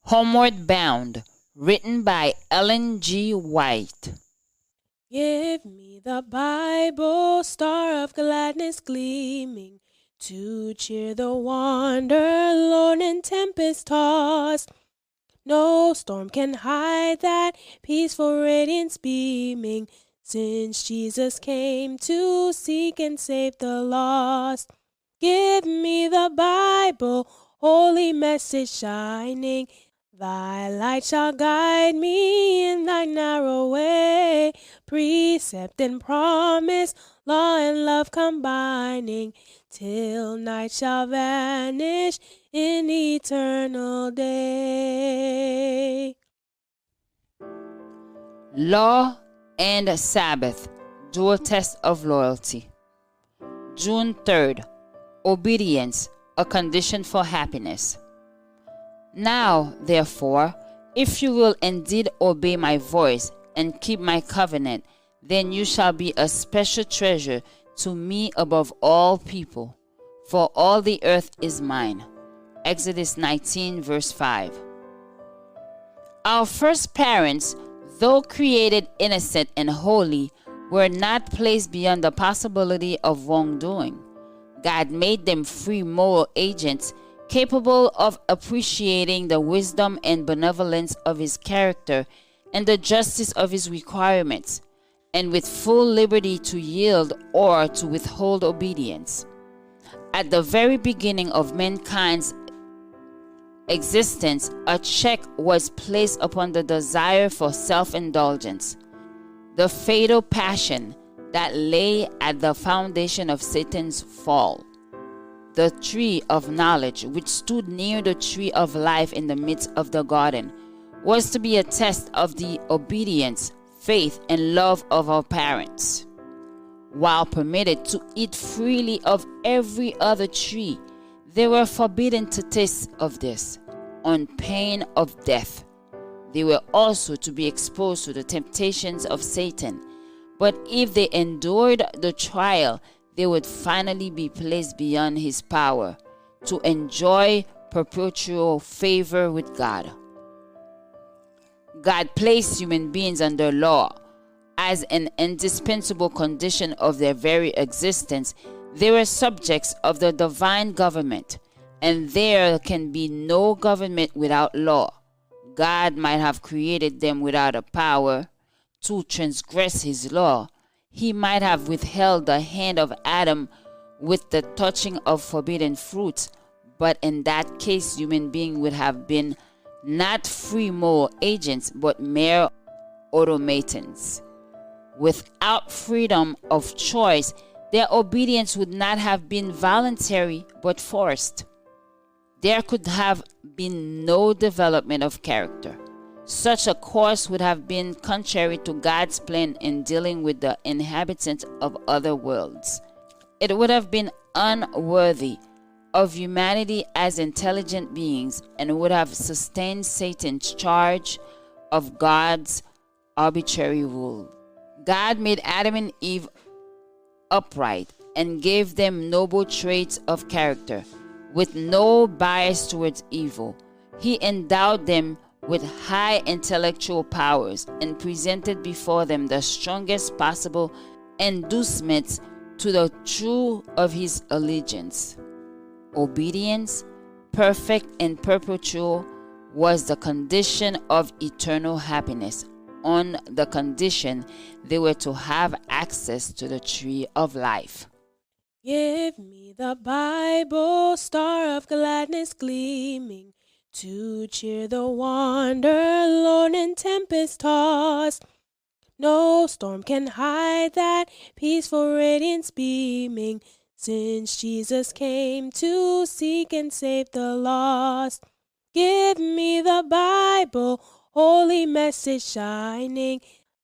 Homeward Bound, written by Ellen G. White. Give me the Bible, star of gladness gleaming, to cheer the wanderer, lorn and tempest tossed. No storm can hide that peaceful radiance beaming, since Jesus came to seek and save the lost. Give me the Bible, holy message shining. Thy light shall guide me in thy narrow way, precept and promise, law and love combining, till night shall vanish in eternal day. Law and Sabbath, dual test of loyalty. June 3rd, obedience, a condition for happiness. Now, therefore, if you will indeed obey my voice and keep my covenant, then you shall be a special treasure to me above all people, for all the earth is mine. Exodus 19, verse 5. Our first parents, though created innocent and holy, were not placed beyond the possibility of wrongdoing. God made them free moral agents capable of appreciating the wisdom and benevolence of his character and the justice of his requirements, and with full liberty to yield or to withhold obedience. At the very beginning of mankind's existence, a check was placed upon the desire for self-indulgence, the fatal passion that lay at the foundation of Satan's fall. The tree of knowledge, which stood near the tree of life in the midst of the garden, was to be a test of the obedience, faith, and love of our parents. While permitted to eat freely of every other tree, they were forbidden to taste of this, on pain of death. They were also to be exposed to the temptations of Satan, but if they endured the trial, they would finally be placed beyond his power to enjoy perpetual favor with God. God placed human beings under law as an indispensable condition of their very existence. They were subjects of the divine government, and there can be no government without law. God might have created them without a power to transgress his law. He might have withheld the hand of Adam with the touching of forbidden fruits, but in that case, human beings would have been not free moral agents, but mere automatons. Without freedom of choice, their obedience would not have been voluntary, but forced. There could have been no development of character. Such a course would have been contrary to God's plan in dealing with the inhabitants of other worlds. It would have been unworthy of humanity as intelligent beings, and would have sustained Satan's charge of God's arbitrary rule. God made Adam and Eve upright and gave them noble traits of character, with no bias towards evil. He endowed them with high intellectual powers and presented before them the strongest possible inducements to the truth of his allegiance. Obedience, perfect and perpetual, was the condition of eternal happiness, on the condition they were to have access to the tree of life. Give me the Bible, star of gladness gleaming, to cheer the wanderer, lorn and tempest tossed. No storm can hide that peaceful radiance beaming, since Jesus came to seek and save the lost. Give me the Bible, holy message shining.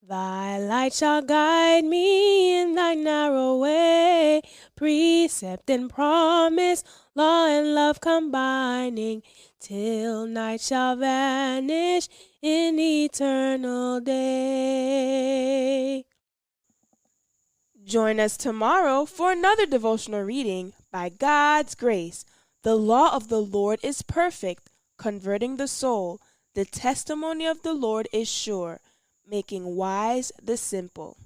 Thy light shall guide me in thy narrow way, precept and promise, law and love combining, till night shall vanish in eternal day. Join us tomorrow for another devotional reading. By God's grace, the law of the Lord is perfect, converting the soul. The testimony of the Lord is sure, making wise the simple.